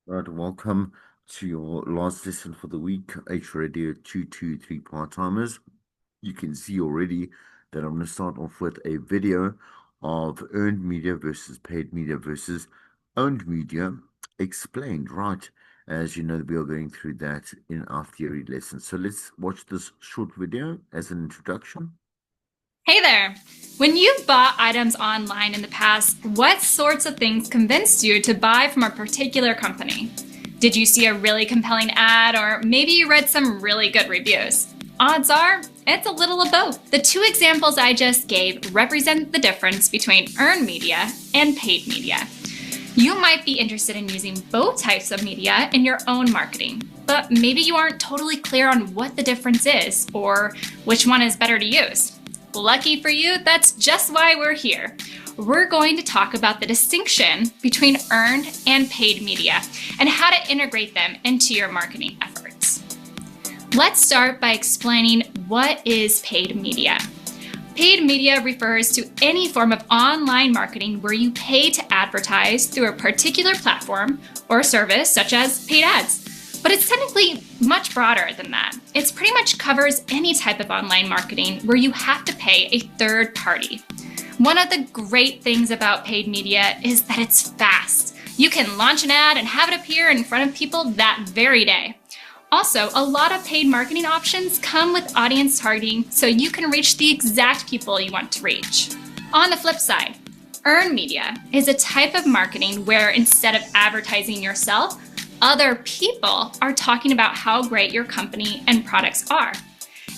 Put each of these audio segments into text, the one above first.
Right, welcome to your last lesson for the week, H Radio 223 part-timers. You can see already that I'm going to start off with a video of earned media versus paid media versus owned media explained, right? As you know, we are going through that in our theory lesson. So let's watch this short video as an introduction. Hey there! When you've bought items online in the past, what sorts of things convinced you to buy from a particular company? Did you see a really compelling ad, or maybe you read some really good reviews? Odds are, it's a little of both. The two examples I just gave represent the difference between earned media and paid media. You might be interested in using both types of media in your own marketing, but maybe you aren't totally clear on what the difference is or which one is better to use. Lucky for you, that's just why we're here. We're going to talk about the distinction between earned and paid media and how to integrate them into your marketing efforts. Let's start by explaining what is paid media. Paid media refers to any form of online marketing where you pay to advertise through a particular platform or service, such as paid ads. But it's technically much broader than that. It pretty much covers any type of online marketing where you have to pay a third party. One of the great things about paid media is that it's fast. You can launch an ad and have it appear in front of people that very day. Also, a lot of paid marketing options come with audience targeting, so you can reach the exact people you want to reach. On the flip side, earned media is a type of marketing where instead of advertising yourself, other people are talking about how great your company and products are.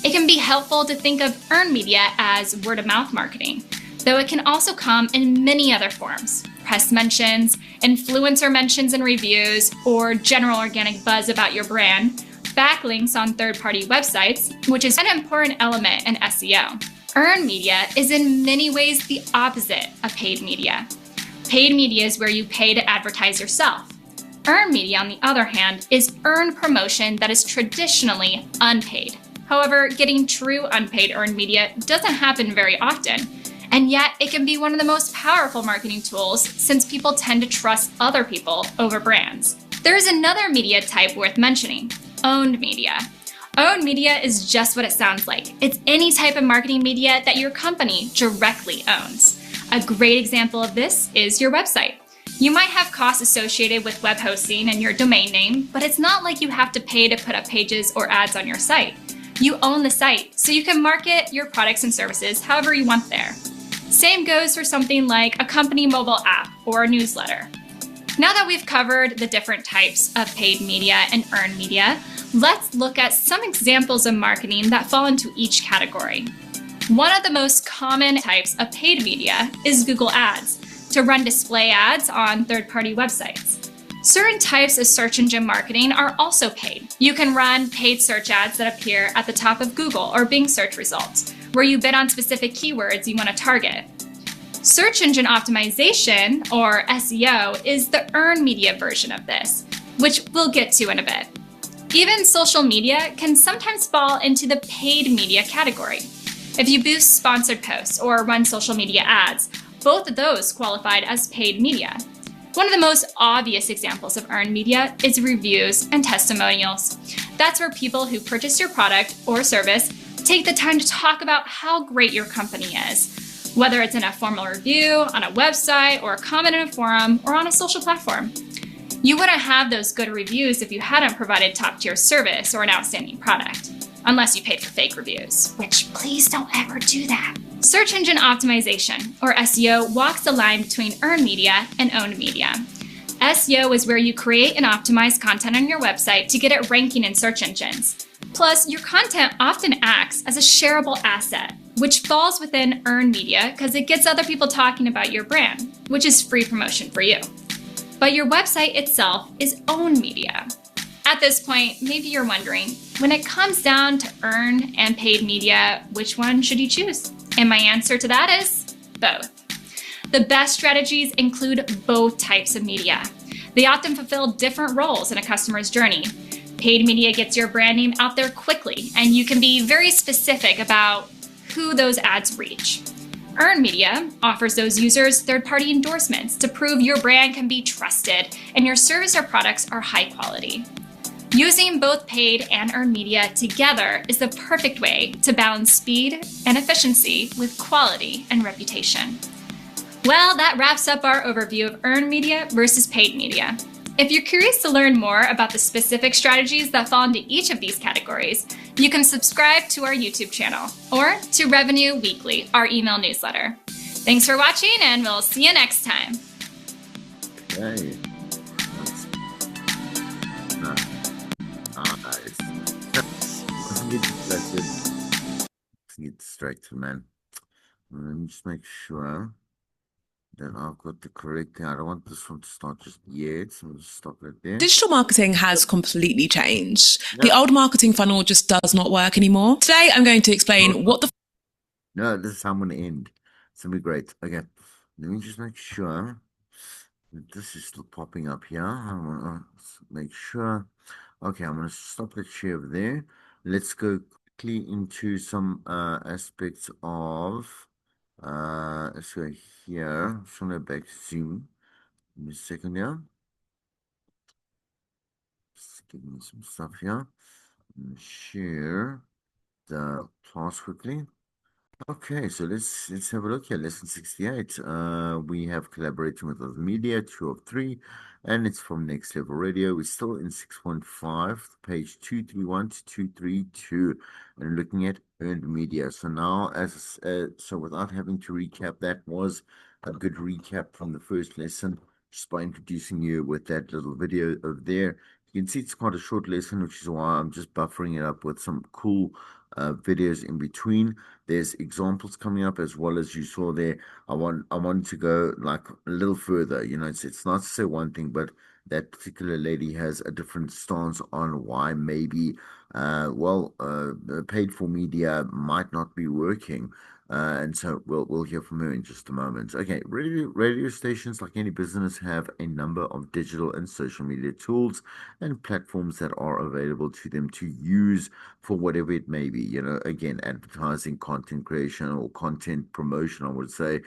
It can be helpful to think of earned media as word-of-mouth marketing, though it can also come in many other forms: press mentions, influencer mentions and reviews, or general organic buzz about your brand, backlinks on third-party websites, which is an important element in SEO. Earned media is in many ways the opposite of paid media. Paid media is where you pay to advertise yourself. Earned media, on the other hand, is earned promotion that is traditionally unpaid. However, getting true unpaid earned media doesn't happen very often, and yet it can be one of the most powerful marketing tools since people tend to trust other people over brands. There's another media type worth mentioning: owned media. Owned media is just what it sounds like. It's any type of marketing media that your company directly owns. A great example of this is your website. You might have costs associated with web hosting and your domain name, but it's not like you have to pay to put up pages or ads on your site. You own the site, so you can market your products and services however you want there. Same goes for something like a company mobile app or a newsletter. Now that we've covered the different types of paid media and earned media, let's look at some examples of marketing that fall into each category. One of the most common types of paid media is Google Ads, to run display ads on third-party websites. Certain types of search engine marketing are also paid. You can run paid search ads that appear at the top of Google or Bing search results, where you bid on specific keywords you want to target. Search engine optimization, or SEO, is the earned media version of this, which we'll get to in a bit. Even social media can sometimes fall into the paid media category. If you boost sponsored posts or run social media ads, both of those qualified as paid media. One of the most obvious examples of earned media is reviews and testimonials. That's where people who purchase your product or service take the time to talk about how great your company is, whether it's in a formal review, on a website, or a comment in a forum, or on a social platform. You wouldn't have those good reviews if you hadn't provided top-tier service or an outstanding product, unless you paid for fake reviews, which please don't ever do that. Search engine optimization, or SEO, walks the line between earned media and owned media. SEO is where you create and optimize content on your website to get it ranking in search engines. Plus, your content often acts as a shareable asset, which falls within earned media because it gets other people talking about your brand, which is free promotion for you. But your website itself is owned media. At this point, maybe you're wondering, when it comes down to earned and paid media, which one should you choose? And my answer to that is both. The best strategies include both types of media. They often fulfill different roles in a customer's journey. Paid media gets your brand name out there quickly, and you can be very specific about who those ads reach. Earned media offers those users third party endorsements to prove your brand can be trusted and your service or products are high quality. Using both paid and earned media together is the perfect way to balance speed and efficiency with quality and reputation. Well, that wraps up our overview of earned media versus paid media. If you're curious to learn more about the specific strategies that fall into each of these categories, you can subscribe to our YouTube channel or to Revenue Weekly, our email newsletter. Thanks for watching, and we'll see you next time. Okay. Nice. Get distracted, man. Let me just make sure that I've got the correct thing. I don't want this one to start just yet, so I'll just stop right there. Digital marketing has completely changed. The old marketing funnel just does not work anymore. Today, I'm going to explain what the... No, this is how I'm going to end. It's going to be great. Okay, let me just make sure that this is still popping up here. I want to make sure. Okay, I'm going to stop the share over there. Let's go quickly into some aspects of... let's go here. I'm just going to go back to Zoom. Give me a second here. Just give me some stuff here. Share the class quickly. Okay, so let's have a look here. Lesson 68. We have collaborating with other media, 2 of 3, and it's from Next Level Radio. We're still in 6.5, page 231 to 232, and looking at earned media. So now, so without having to recap, that was a good recap from the first lesson, just by introducing you with that little video over there. You can see it's quite a short lesson, which is why I'm just buffering it up with some cool videos in between. There's examples coming up, as well as you saw there. I want to go like a little further. You know, it's not to say one thing, but that particular lady has a different stance on why maybe paid for media might not be working. And so we'll hear from her in just a moment. Okay, radio stations, like any business, have a number of digital and social media tools and platforms that are available to them to use for whatever it may be. You know, again, advertising, content creation, or content promotion, I would say,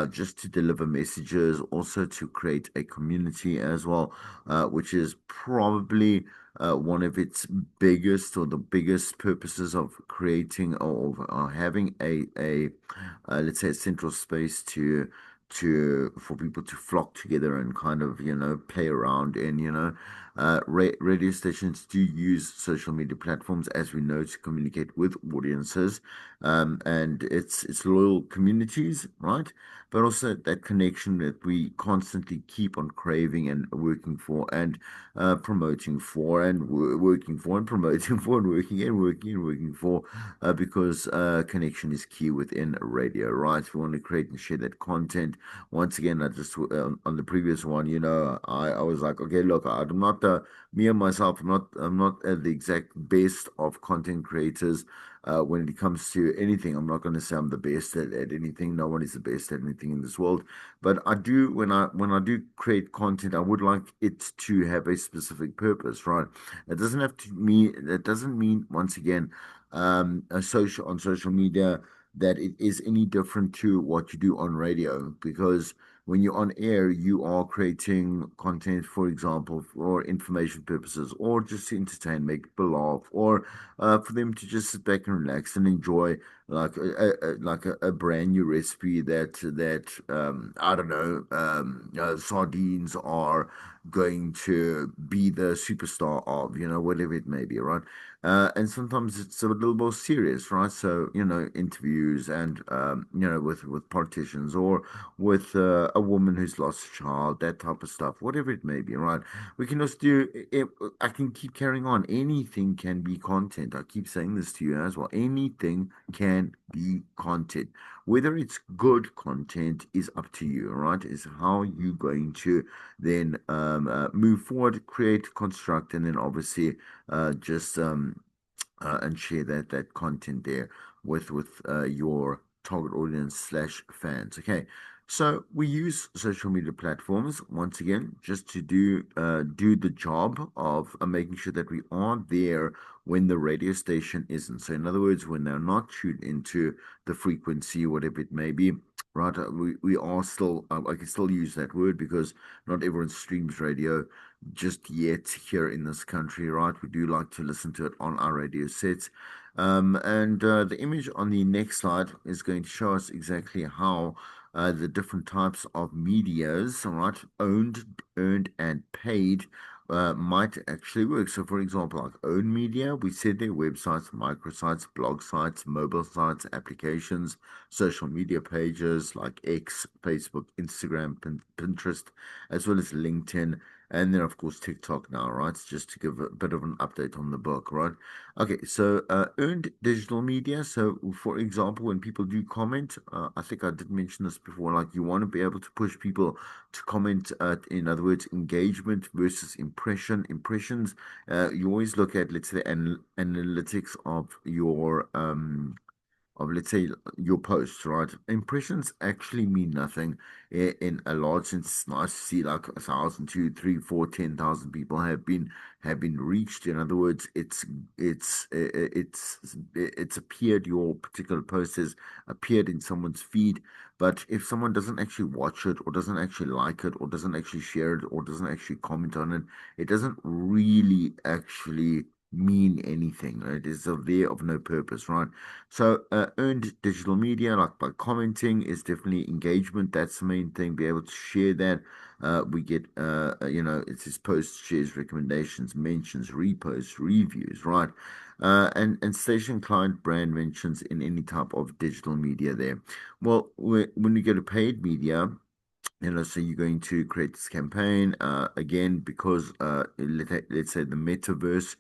just to deliver messages, also to create a community as well, which is probably one of its biggest, or the biggest purposes of creating, or having a let's say, a central space to for people to flock together and kind of, you know, play around in. You know, radio stations do use social media platforms, as we know, to communicate with audiences, and it's loyal communities, right? But also that connection that we constantly keep on craving and working for, and promoting for, and working for, and promoting for, and working for, because connection is key within radio, right? We want to create and share that content. Once again, I just on the previous one, you know, I was like, okay, look, I'm not me and myself. I'm not the exact best of content creators. When it comes to anything, I'm not going to say I'm the best at anything. No one is the best at anything in this world. But I do, when I do create content, I would like it to have a specific purpose, right? It doesn't have to mean, that doesn't mean, once again, on social media, that it is any different to what you do on radio, because when you're on air, you are creating content, for example, for information purposes, or just to entertain, make people laugh, or for them to just sit back and relax and enjoy, like a brand new recipe that I don't know, sardines are going to be the superstar of, you know, whatever it may be, right? And sometimes it's a little more serious, right? So, you know, interviews, and you know, with politicians, or with a woman who's lost a child, that type of stuff, whatever it may be, right? We can also do it. I can keep carrying on. Anything can be content. I keep saying this to you as well. Anything can be content. Whether it's good content is up to you, right? Is how you going to then move forward, create, construct, and then obviously just and share that content there with your target audience slash fans. Okay, so we use social media platforms, once again, just to do the job of making sure that we are there when the radio station isn't. So in other words, when they're not tuned into the frequency, whatever it may be, right? We are still, I can still use that word because not everyone streams radio just yet here in this country, right? We do like to listen to it on our radio sets. And the image on the next slide is going to show us exactly how the different types of medias, all right, owned, earned, and paid might actually work. So, for example, like owned media, we said their websites, microsites, blog sites, mobile sites, applications, social media pages like X, Facebook, Instagram, Pinterest, as well as LinkedIn, and then of course TikTok now, right? Just to give a bit of an update on the book, right? Okay, so earned digital media. So, for example, when people do comment, I think I did mention this before, like you want to be able to push people to comment, in other words, engagement versus impressions. You always look at, let's say, analytics of, let's say, your posts, right? Impressions actually mean nothing in a large sense. It's nice to see like 1,000, 2, 3, 4, 10,000 people have been reached. In other words, it's appeared, your particular post has appeared in someone's feed. But if someone doesn't actually watch it, or doesn't actually like it, or doesn't actually share it, or doesn't actually comment on it, it doesn't really actually mean anything. Right? It is there of no purpose, right? So, earned digital media, like by commenting, is definitely engagement. That's the main thing. Be able to share that. We get, it says posts, shares, recommendations, mentions, reposts, reviews, right? And station client brand mentions in any type of digital media there. Well, when we go to paid media, so you're going to create this campaign again because let's say the metaverse,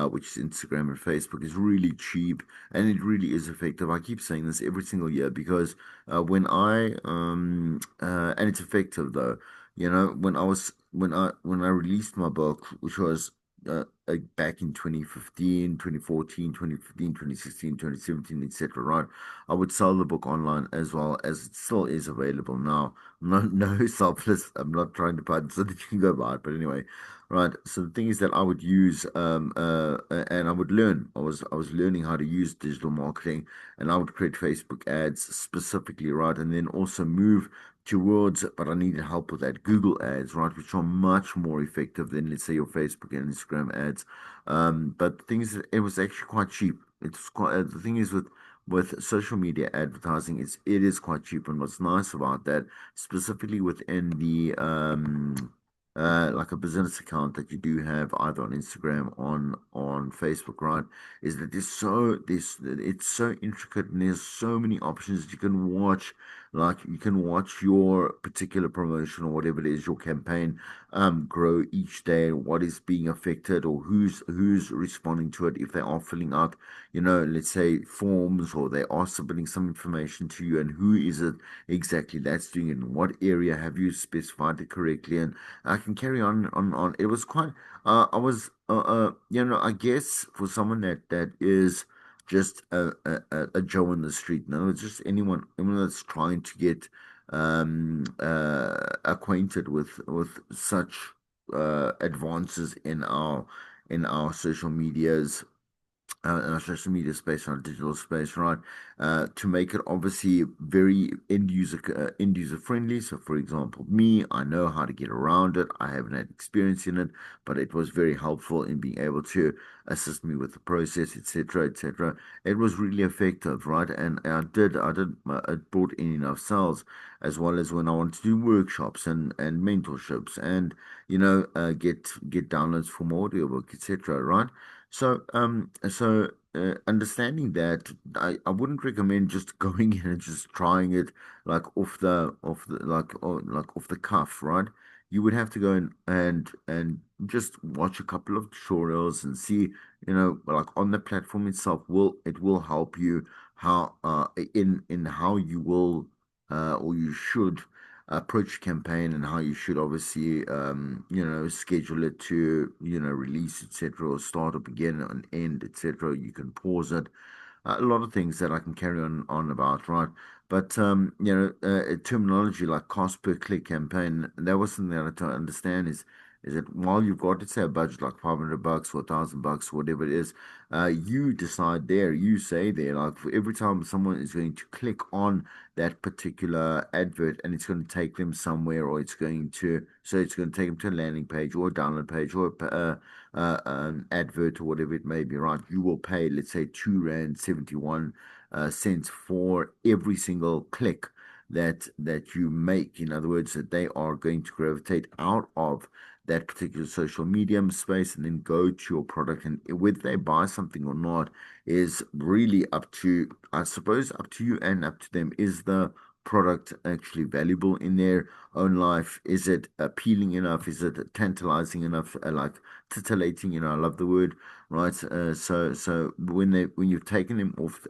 which is Instagram and Facebook, is really cheap and it really is effective. I keep saying this every single year because and it's effective though. When I released my book, which was back in 2015, 2014, 2015, 2016, 2017, etc., right? I would sell the book online as well as it still is available now. No, no selfless. I'm not trying to pun so that you can go buy it. But anyway, right. So the thing is that I would use and I would learn. I was learning how to use digital marketing, and I would create Facebook ads specifically, right, and then also move towards. But I needed help with that Google ads, right, which are much more effective than, let's say, your Facebook and Instagram ads. But the thing is, that it was actually quite cheap. It's quite the thing is with social media advertising, it is quite cheap. And what's nice about that, specifically within the like a business account that you do have either on Instagram, on Facebook, right, is that it's so intricate and there's so many options you can watch. Like you can watch your particular promotion or whatever it is, your campaign, grow each day, what is being affected or who's responding to it, if they are filling out, let's say forms, or they are submitting some information to you, and who is it exactly that's doing it, in what area have you specified it correctly, and I can carry on. It was quite. I was. I guess for someone that is just a Joe in the street. No, it's just anyone that's trying to get acquainted with such advances in our social medias, in our social media space, in our digital space, right? To make it obviously very end user friendly. So, for example, me, I know how to get around it. I haven't had experience in it, but it was very helpful in being able to assist me with the process, etc., etc. It was really effective, right? And it brought in enough sales, as well as when I wanted to do workshops and mentorships, and get downloads from audiobook, etc., right? So understanding that, I wouldn't recommend just going in and just trying it like off the cuff, right? You would have to go in and just watch a couple of tutorials and see, like on the platform itself, will help you how in how you will or you should approach campaign, and how you should obviously schedule it to release, etc., or start up again and end, etc. You can pause it. A lot of things that I can carry on about, right? But terminology like cost per click campaign, that was something that I don't understand, is that while you've got, let's say, a budget like $500 or $1,000, whatever it is, you decide there, you say there, like for every time someone is going to click on that particular advert and it's going to take them somewhere, or it's going to take them to a landing page or a download page or an advert or whatever it may be, right? You will pay, let's say, R2.71 cents for every single click that you make. In other words, that they are going to gravitate out of that particular social medium space and then go to your product. And whether they buy something or not is really up to, I suppose, up to you and up to them. Is the product actually valuable in their own life? Is it appealing enough? Is it tantalizing enough? Like titillating, I love the word, right? So when you've taken them off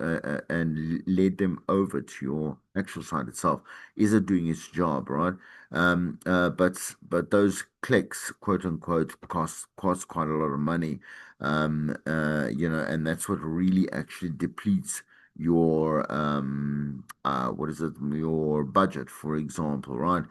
and led them over to your actual site itself, is it doing its job, right? But those clicks, quote unquote, cost quite a lot of money, and that's what really actually depletes your what is it, your budget, for example, right?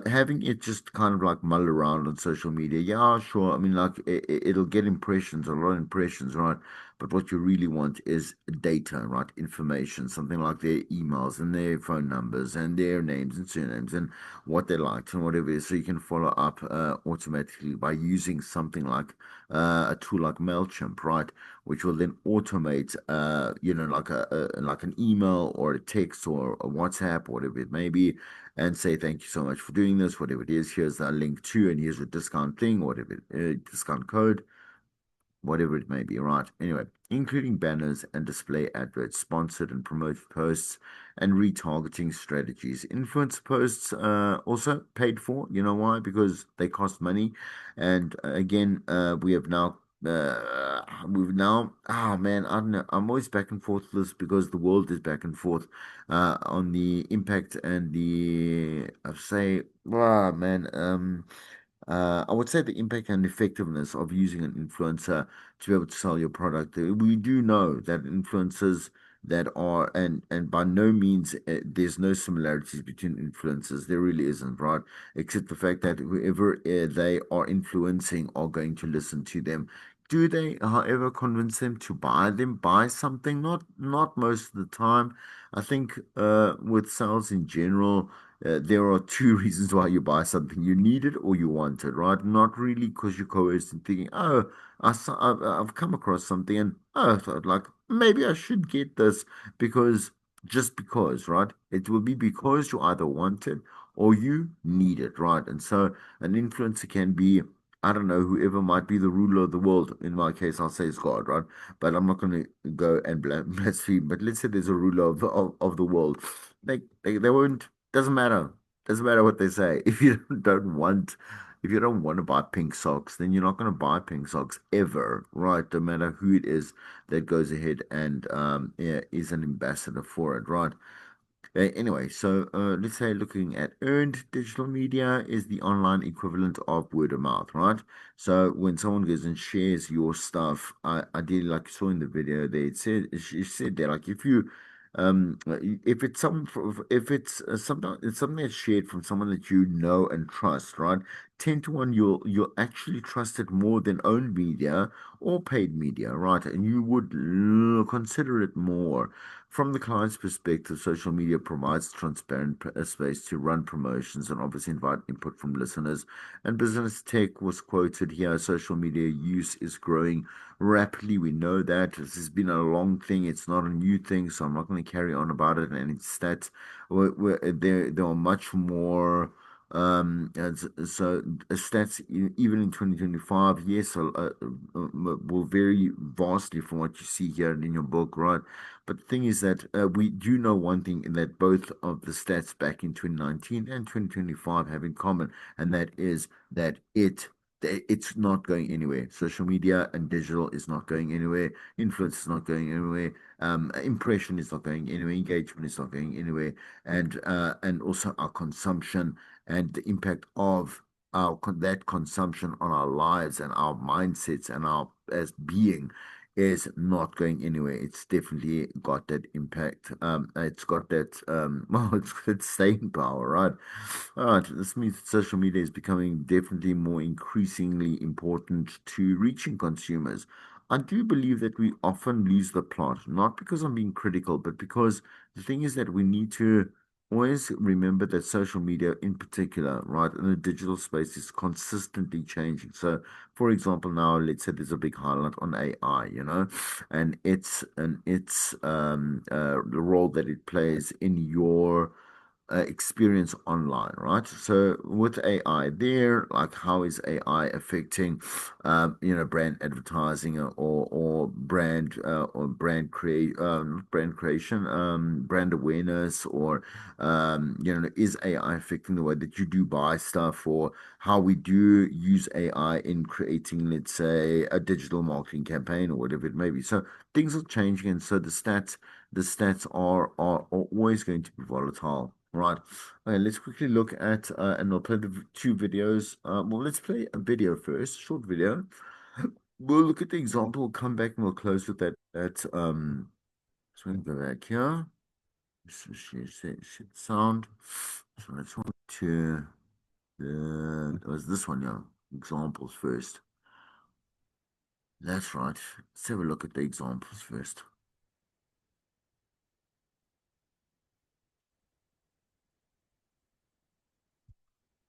Having it just kind of like mull around on social media, yeah, sure. I mean, like it'll get impressions, a lot of impressions, right? But what you really want is data, right? Information, something like their emails and their phone numbers and their names and surnames and what they liked and whatever it is, so you can follow up automatically by using something like a tool like Mailchimp, right? Which will then automate, like like an email or a text or a WhatsApp, or whatever it may be, and say thank you so much for doing this, whatever it is. Here's a link to, and here's a discount thing, whatever, discount code, whatever it may be, right? Anyway, including banners and display adverts, sponsored and promoted posts, and retargeting strategies. Influencer posts also paid for. You know why? Because they cost money. And again, oh man, I don't know. I'm always back and forth with this because the world is back and forth on the impact and I say, wow, man, I would say the impact and effectiveness of using an influencer to be able to sell your product. We do know that influencers that are, and by no means there's no similarities between influencers. There really isn't, right? Except the fact that whoever they are influencing are going to listen to them. Do they, however, convince them to buy something? Not most of the time. I think with sales in general, there are two reasons why you buy something. You need it or you want it, right? Not really because you're coerced and thinking, oh, I've come across something and oh, I thought like maybe I should get this because just because, right? It will be because you either want it or you need it, right? And so an influencer can be, I don't know, whoever might be the ruler of the world. In my case, I'll say it's God, right? But I'm not going to go and blaspheme. But let's say there's a ruler of the world. They won't, doesn't matter. Doesn't matter what they say. If you if you don't want to buy pink socks, then you're not going to buy pink socks ever, right? No matter who it is that goes ahead and yeah, is an ambassador for it, right? Anyway, so let's say looking at earned digital media is the online equivalent of word of mouth, right? So when someone goes and shares your stuff, ideally, like you saw in the video, there she said there, like if it's if it's something that's shared from someone that you know and trust, right? 10 to 1, you'll actually trust it more than owned media or paid media, right? And you would consider it more. From the client's perspective, social media provides transparent space to run promotions and obviously invite input from listeners. And Business Tech was quoted here: social media use is growing rapidly. We know that this has been a long thing. It's not a new thing, so I'm not going to carry on about it. And it's stats. There are much more. Stats even in 2025, yes, will vary vastly from what you see here in your book, right? But the thing is that we do know one thing, in that both of the stats back in 2019 and 2025 have in common, and that is that it's not going anywhere. Social media and digital is not going anywhere. Influence is not going anywhere. Impression is not going anywhere. Engagement is not going anywhere. And also our consumption and the impact of that consumption on our lives and our mindsets and our as being is not going anywhere. It's definitely got that impact. It's got that well, it's got staying power, right? All right, this means that social media is becoming definitely more increasingly important to reaching consumers. I do believe that we often lose the plot, not because I'm being critical, but because the thing is that we need to always remember that social media in particular, right, in the digital space is consistently changing. So for example, now let's say there's a big highlight on AI, and its the role that it plays in your experience online, right? So with AI there, like how is AI affecting, brand advertising or brand creation, brand awareness, or is AI affecting the way that you do buy stuff, or how we do use AI in creating, let's say, a digital marketing campaign or whatever it may be. So things are changing, and so the stats are always going to be volatile. Right. Okay, let's quickly look at and I'll play the two videos. Well, let's play a video first, short video. We'll look at the example, we'll come back and we'll close with that. So we're gonna go back here. Share sound. So let's go to it was this one, yeah. Examples first. That's right. Let's have a look at the examples first.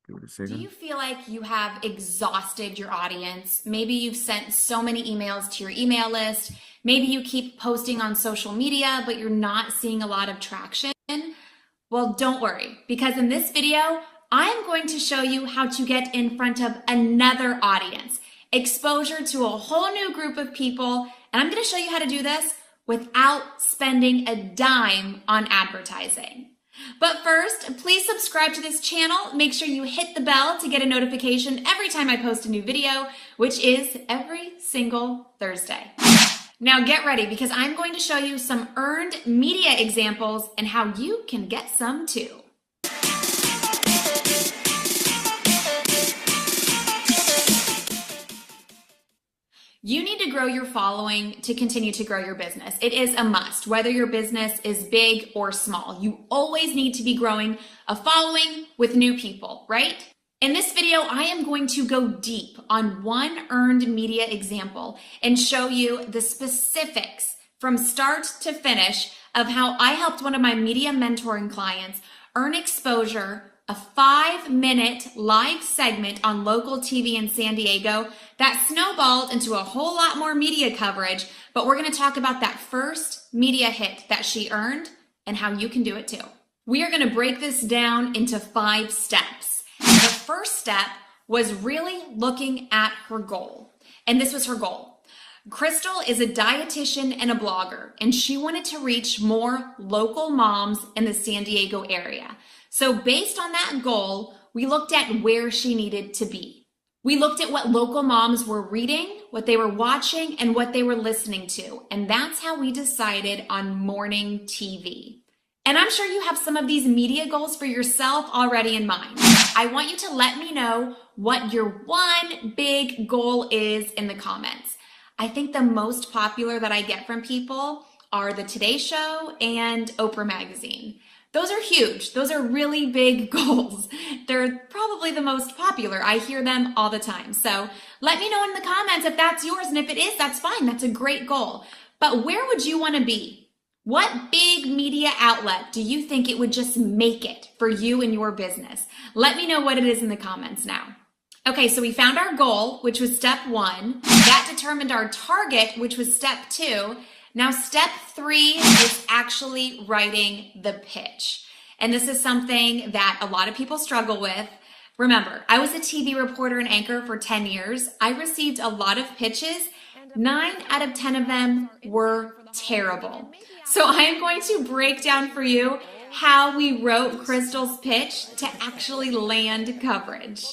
Give it a Do you second. feel like you have exhausted your audience? Maybe you've sent so many emails to your email list. Maybe you keep posting on social media, but you're not seeing a lot of traction. Well, don't worry, because in this video, I'm going to show you how to get in front of another audience, exposure to a whole new group of people, and I'm going to show you how to do this without spending a dime on advertising. But first, please subscribe to this channel. Make sure you hit the bell to get a notification every time I post a new video, which is every single Thursday. Now get ready, because I'm going to show you some earned media examples and how you can get some too. You need to grow your following to continue to grow your business. It is a must, whether your business is big or small. You always need to be growing a following with new people, right? In this video, I am going to go deep on one earned media example and show you the specifics from start to finish of how I helped one of my media mentoring clients earn exposure, a 5-minute live segment on local TV in San Diego that snowballed into a whole lot more media coverage. But we're going to talk about that first media hit that she earned and how you can do it too. We are going to break this down into 5 steps. The first step was really looking at her goal. And this was her goal. Crystal is a dietitian and a blogger, and she wanted to reach more local moms in the San Diego area. So based on that goal, we looked at where she needed to be. We looked at what local moms were reading, what they were watching, and what they were listening to. And that's how we decided on morning TV. And I'm sure you have some of these media goals for yourself already in mind. I want you to let me know what your one big goal is in the comments. I think the most popular that I get from people are the Today Show and Oprah Magazine. Those are huge. Those are really big goals. They're probably the most popular. I hear them all the time. So let me know in the comments if that's yours. And if it is, that's fine. That's a great goal. But where would you want to be? What big media outlet do you think it would just make it for you and your business? Let me know what it is in the comments now. Okay, so we found our goal, which was step 1. That determined our target, which was step 2. Now, step 3 is actually writing the pitch. And this is something that a lot of people struggle with. Remember, I was a TV reporter and anchor for 10 years. I received a lot of pitches. 9 out of 10 of them were terrible. So I am going to break down for you how we wrote Crystal's pitch to actually land coverage.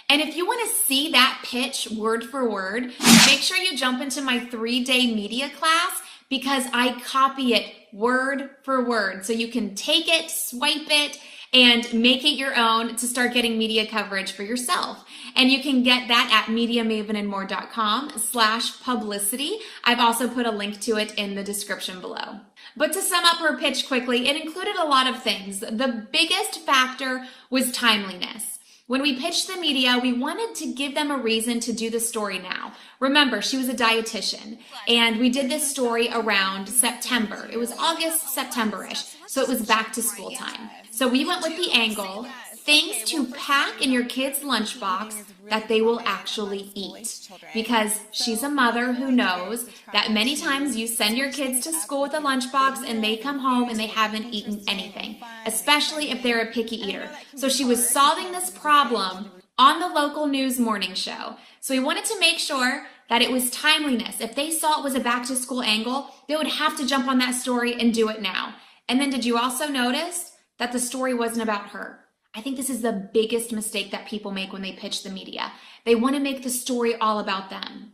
And if you want to see that pitch word for word, make sure you jump into my 3-day media class, because I copy it word for word. So you can take it, swipe it, and make it your own to start getting media coverage for yourself. And you can get that at MediaMavenandMore.com/publicity. I've also put a link to it in the description below. But to sum up her pitch quickly, it included a lot of things. The biggest factor was timeliness. When we pitched the media, we wanted to give them a reason to do the story now. Remember, she was a dietitian, and we did this story around September. It was August, September-ish, so it was back to school time. So we went with the angle, things to pack in your kid's lunchbox that they will actually eat. Because she's a mother who knows that many times you send your kids to school with a lunchbox and they come home and they haven't eaten anything, especially if they're a picky eater. So she was solving this problem on the local news morning show. So we wanted to make sure that it was timeliness. If they saw it was a back to school angle, they would have to jump on that story and do it now. And then did you also notice that the story wasn't about her? I think this is the biggest mistake that people make when they pitch the media. They want to make the story all about them.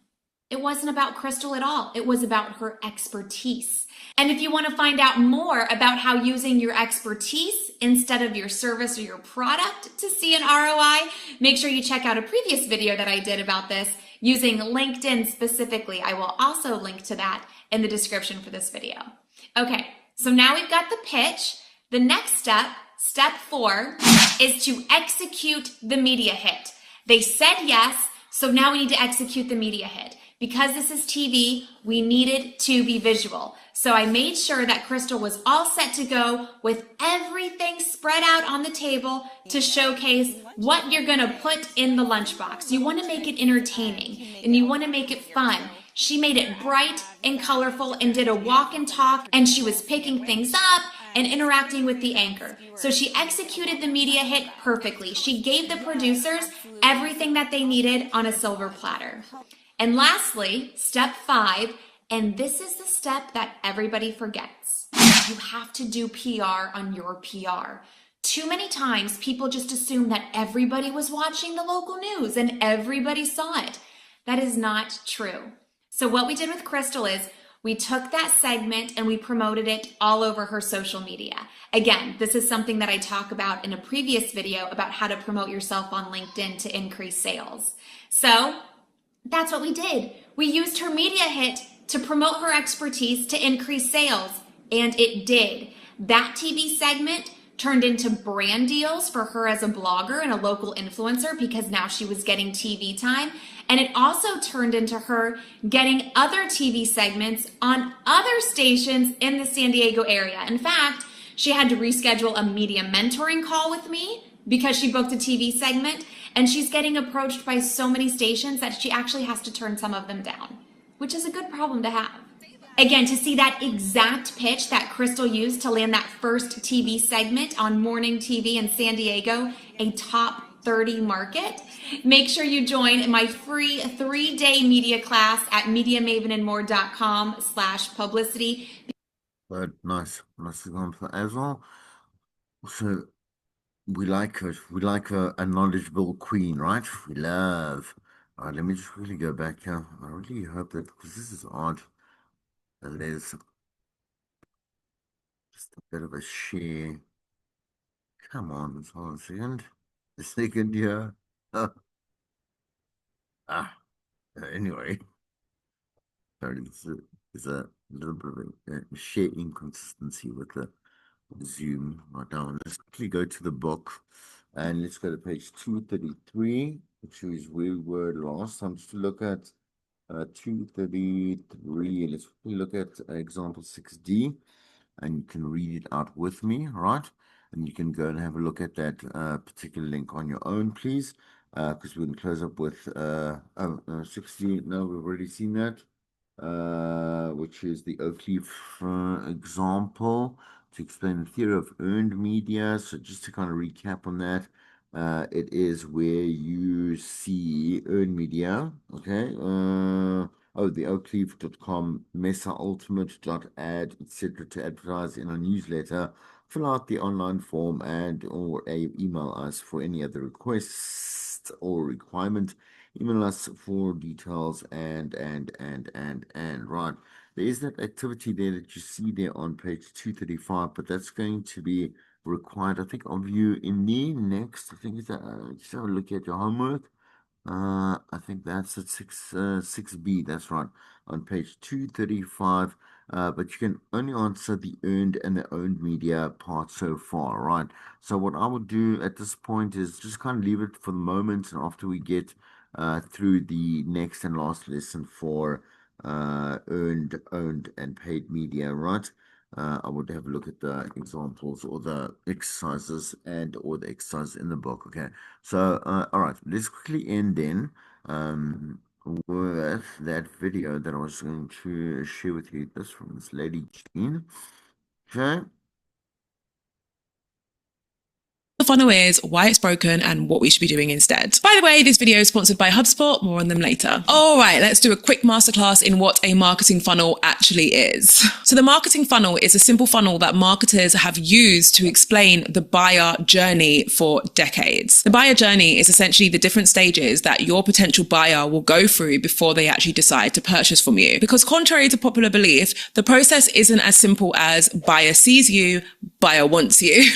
It wasn't about Crystal at all. It was about her expertise. And if you want to find out more about how using your expertise instead of your service or your product to see an ROI, make sure you check out a previous video that I did about this using LinkedIn specifically. I will also link to that in the description for this video. Okay, so now we've got the pitch. The next step, step 4, is to execute the media hit. They said yes, so now we need to execute the media hit. Because this is TV, we needed to be visual. So I made sure that Crystal was all set to go with everything spread out on the table to showcase what you're gonna put in the lunchbox. You wanna make it entertaining and you wanna make it fun. She made it bright and colorful and did a walk and talk, and she was picking things up and interacting with the anchor. So she executed the media hit perfectly. She gave the producers everything that they needed on a silver platter. And lastly, step 5, and this is the step that everybody forgets. You have to do PR on your PR. Too many times people just assume that everybody was watching the local news and everybody saw it. That is not true. So what we did with Crystal is we took that segment and we promoted it all over her social media. Again, this is something that I talk about in a previous video about how to promote yourself on LinkedIn to increase sales. So that's what we did. We used her media hit to promote her expertise to increase sales, and it did. That TV segment turned into brand deals for her as a blogger and a local influencer because now she was getting TV time. And it also turned into her getting other TV segments on other stations in the San Diego area. In fact, she had to reschedule a media mentoring call with me because she booked a TV segment, and she's getting approached by so many stations that she actually has to turn some of them down, which is a good problem to have. Again, to see that exact pitch that Crystal used to land that first TV segment on morning TV in San Diego, a top 30 market, make sure you join my free 3-day media class at MediaMavenandMore.com/publicity. But nice example as well. So we like her. We like a knowledgeable queen, right? We love. All right, let me just really go back here. I really hope that, because this is odd, that there's just a bit of a share. Come on, let's hold on a second. A second here. Anyway, sorry, there's a little bit of a share inconsistency with the Zoom right now. Let's quickly go to the book and let's go to page 233, which is where we were last time. Just to look at 233, let's quickly look at example 6D, and you can read it out with me, right? And you can go and have a look at that particular link on your own, please, because we're going to close up with 60. No, we've already seen that, which is the O'Cleave example to explain the theory of earned media. So just to kind of recap on that, it is where you see earned media, okay? The oakleaf.com, Mesa Ultimate.ad, etc. to advertise in our newsletter. Fill out the online form and or email us for any other requests or requirement. Email us for details and right. There is that activity there that you see there on page 235, but that's going to be required, I think, of you in the next. I think it's just have a look at your homework. I think that's at 6B. That's right, on page 235. But you can only answer the earned and the owned media part so far, right? So what I would do at this point is just kind of leave it for the moment, and after we get through the next and last lesson for earned, owned, and paid media, right? I would have a look at the examples or the exercises or the exercises in the book. Okay, so all right, let's quickly end then with that video that I was going to share with you. This from this lady Jean. Okay. The funnel is, why it's broken, and what we should be doing instead. By the way, this video is sponsored by HubSpot. More on them later. All right, let's do a quick masterclass in what a marketing funnel actually is. So the marketing funnel is a simple funnel that marketers have used to explain the buyer journey for decades. The buyer journey is essentially the different stages that your potential buyer will go through before they actually decide to purchase from you. Because contrary to popular belief, the process isn't as simple as buyer sees you, buyer wants you.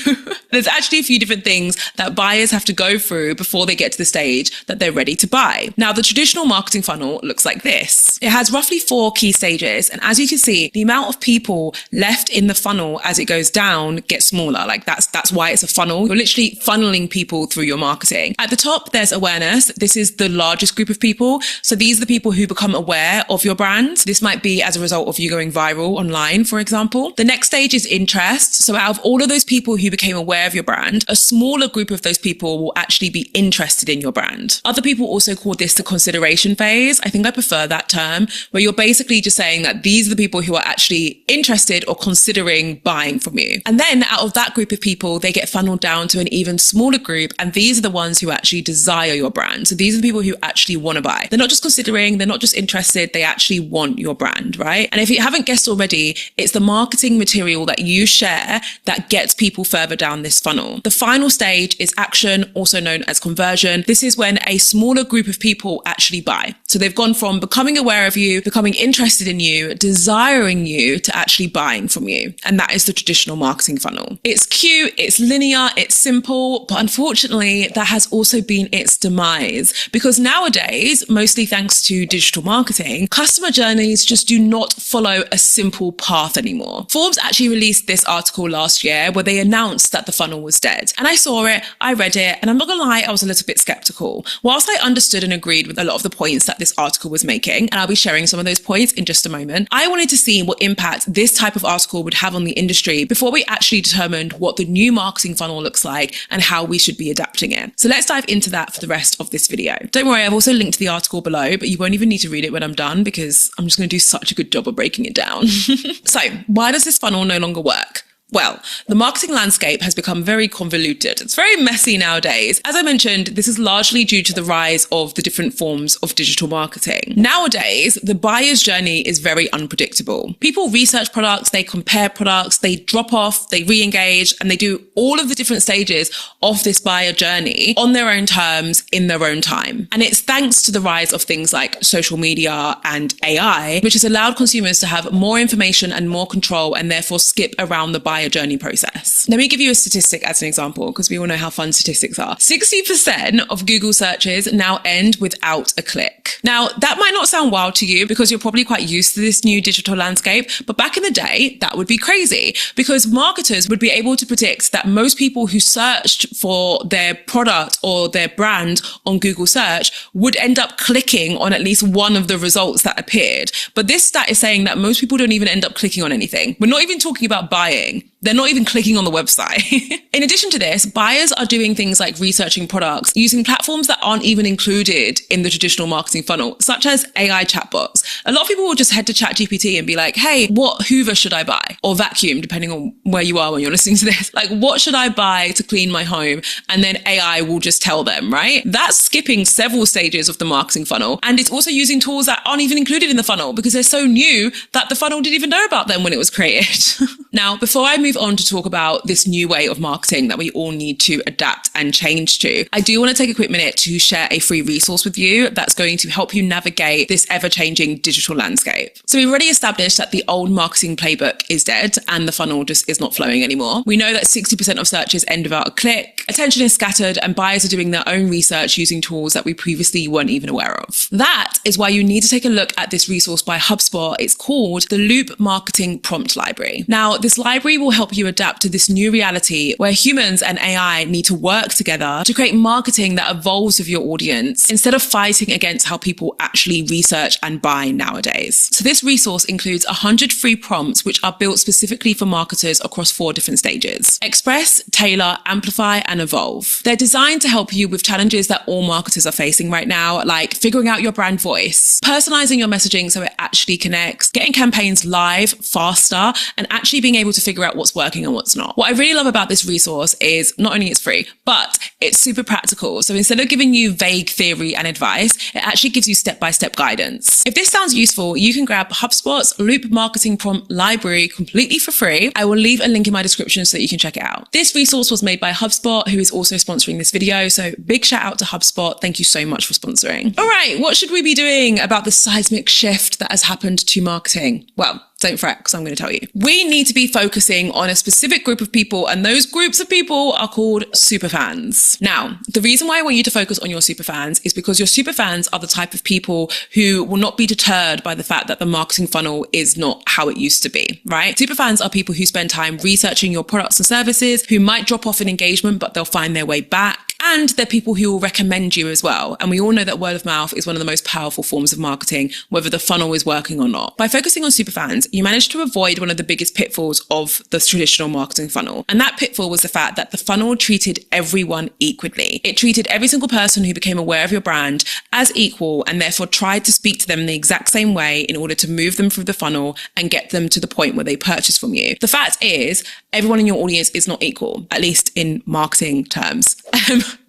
There's actually a few different things that buyers have to go through before they get to the stage that they're ready to buy. Now, the traditional marketing funnel looks like this. It has roughly 4 key stages. And as you can see, the amount of people left in the funnel as it goes down gets smaller. Like that's why it's a funnel. You're literally funneling people through your marketing. At the top, there's awareness. This is the largest group of people. So these are the people who become aware of your brand. This might be as a result of you going viral online, for example. The next stage is interest. So out of all of those people who became aware of your brand, a smaller group of those people will actually be interested in your brand. Other people also call this the consideration phase. I think I prefer that term, where you're basically just saying that these are the people who are actually interested or considering buying from you. And then out of that group of people, they get funneled down to an even smaller group. And these are the ones who actually desire your brand. So these are the people who actually want to buy. They're not just considering, they're not just interested, they actually want your brand, right? And if you haven't guessed already, it's the marketing material that you share that gets people further down this funnel. The final stage is action, also known as conversion. This is when a smaller group of people actually buy. So they've gone from becoming aware of you, becoming interested in you, desiring you, to actually buying from you. And that is the traditional marketing funnel. It's cute, it's linear, it's simple, but unfortunately, that has also been its demise, because nowadays, mostly thanks to digital marketing, customer journeys just do not follow a simple path anymore. Forbes actually released this article last year where they announced that the funnel was dead. And I saw it, I read it, and I'm not gonna lie, I was a little bit skeptical. Whilst I understood and agreed with a lot of the points that this article was making, and I'll be sharing some of those points in just a moment, I wanted to see what impact this type of article would have on the industry before we actually determined what the new marketing funnel looks like and how we should be adapting it. So let's dive into that for the rest of this video. Don't worry, I've also linked the article below, but you won't even need to read it when I'm done because I'm just gonna do such a good job of breaking it down. So why does this funnel no longer work? Well, the marketing landscape has become very convoluted. It's very messy nowadays. As I mentioned, this is largely due to the rise of the different forms of digital marketing. Nowadays, the buyer's journey is very unpredictable. People research products, they compare products, they drop off, they re-engage, and they do all of the different stages of this buyer journey on their own terms, in their own time. And it's thanks to the rise of things like social media and AI, which has allowed consumers to have more information and more control and therefore skip around the buyer journey process. Let me give you a statistic as an example, because we all know how fun statistics are. 60% of Google searches now end without a click. Now, that might not sound wild to you because you're probably quite used to this new digital landscape, but back in the day, that would be crazy because marketers would be able to predict that most people who searched for their product or their brand on Google search would end up clicking on at least one of the results that appeared. But this stat is saying that most people don't even end up clicking on anything. We're not even talking about buying. They're not even clicking on the website. In addition to this, buyers are doing things like researching products using platforms that aren't even included in the traditional marketing funnel, such as AI chatbots. A lot of people will just head to ChatGPT and be like, hey, what Hoover should I buy? Or vacuum, depending on where you are when you're listening to this. Like, what should I buy to clean my home? And then AI will just tell them, right? That's skipping several stages of the marketing funnel. And it's also using tools that aren't even included in the funnel because they're so new that the funnel didn't even know about them when it was created. Now, before I move move on to talk about this new way of marketing that we all need to adapt and change to, I do want to take a quick minute to share a free resource with you that's going to help you navigate this ever-changing digital landscape. So we've already established that the old marketing playbook is dead and the funnel just is not flowing anymore. We know that 60% of searches end without a click, attention is scattered, and buyers are doing their own research using tools that we previously weren't even aware of. That is why you need to take a look at this resource by HubSpot. It's called the Loop Marketing Prompt Library. Now, this library will help you adapt to this new reality where humans and AI need to work together to create marketing that evolves with your audience instead of fighting against how people actually research and buy nowadays. So this resource includes 100 free prompts which are built specifically for marketers across 4 different stages: express, tailor, amplify, and evolve. They're designed to help you with challenges that all marketers are facing right now, like figuring out your brand voice, personalizing your messaging so it actually connects, getting campaigns live faster, and actually being able to figure out what's working and what's not. What I really love about this resource is not only it's free, but it's super practical. So instead of giving you vague theory and advice, it actually gives you step-by-step guidance. If this sounds useful, you can grab HubSpot's Loop Marketing Prompt Library completely for free. I will leave a link in my description so that you can check it out. This resource was made by HubSpot, who is also sponsoring this video. So big shout out to HubSpot. Thank you so much for sponsoring. All right, what should we be doing about the seismic shift that has happened to marketing? Well, don't fret, because I'm going to tell you. We need to be focusing on a specific group of people, and those groups of people are called superfans. Now, the reason why I want you to focus on your superfans is because your superfans are the type of people who will not be deterred by the fact that the marketing funnel is not how it used to be, right? Superfans are people who spend time researching your products and services, who might drop off in engagement, but they'll find their way back. And they're people who will recommend you as well. And we all know that word of mouth is one of the most powerful forms of marketing, whether the funnel is working or not. By focusing on superfans, you manage to avoid one of the biggest pitfalls of the traditional marketing funnel. And that pitfall was the fact that the funnel treated everyone equally. It treated every single person who became aware of your brand as equal, and therefore tried to speak to them in the exact same way in order to move them through the funnel and get them to the point where they purchase from you. The fact is, everyone in your audience is not equal, at least in marketing terms.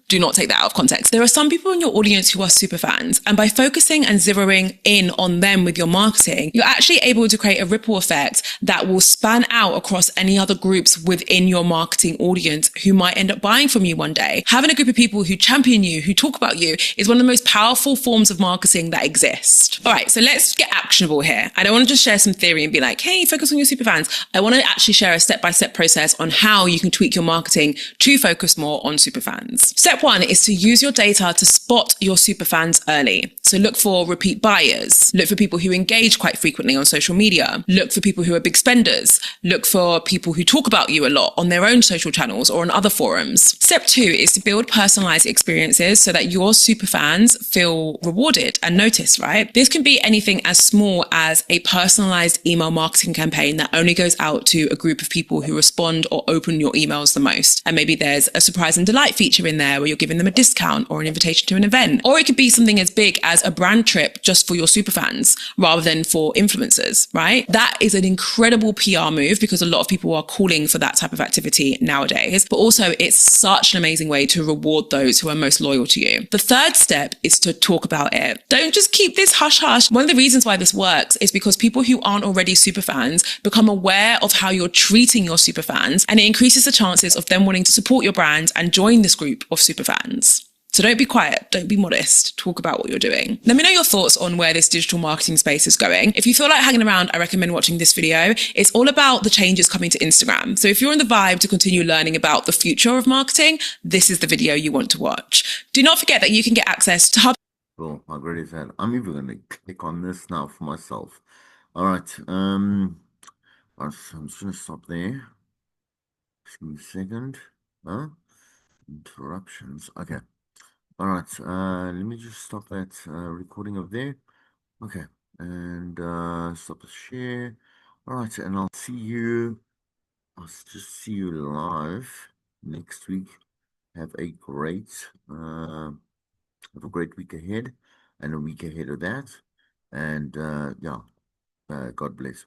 Do not take that out of context. There are some people in your audience who are super fans, and by focusing and zeroing in on them with your marketing, you're actually able to create a ripple effect that will span out across any other groups within your marketing audience who might end up buying from you one day. Having a group of people who champion you, who talk about you, is one of the most powerful forms of marketing that exist. All right, so let's get actionable here. I don't want to just share some theory and be like, hey, focus on your super fans. I want to actually share a step-by-step process on how you can tweak your marketing to focus more on super fans. Step 1 is to use your data to spot your superfans early. So look for repeat buyers, look for people who engage quite frequently on social media, look for people who are big spenders, look for people who talk about you a lot on their own social channels or on other forums. Step 2 is to build personalized experiences so that your superfans feel rewarded and noticed, right? This can be anything as small as a personalized email marketing campaign that only goes out to a group of people who respond or open your emails the most. And maybe there's a surprise and delight feature in there where you're giving them a discount or an invitation to an event. Or it could be something as big as a brand trip just for your superfans rather than for influencers, right? That is an incredible PR move because a lot of people are calling for that type of activity nowadays. But also it's such an amazing way to reward those who are most loyal to you. The third step is to talk about it. Don't just keep this hush hush. One of the reasons why this works is because people who aren't already superfans become aware of how you're treating your superfans, and it increases the chances of them wanting to support your brand and join this group of superfans. So don't be quiet, don't be modest, talk about what you're doing. Let me know your thoughts on where this digital marketing space is going. If you feel like hanging around, I recommend watching this video. It's all about the changes coming to Instagram. So if you're in the vibe to continue learning about the future of marketing, this is the video you want to watch. Do not forget that you can get access to Hub. Well, like already said, I'm even going to click on this now for myself. All right. I'm just going to stop there. Just give me a second. Huh? Interruptions. Okay. All right. Let me just stop that recording of there. Okay. And stop the share. All right. And I'll just see you live next week. Have a great week ahead and a week ahead of that. And yeah, God bless.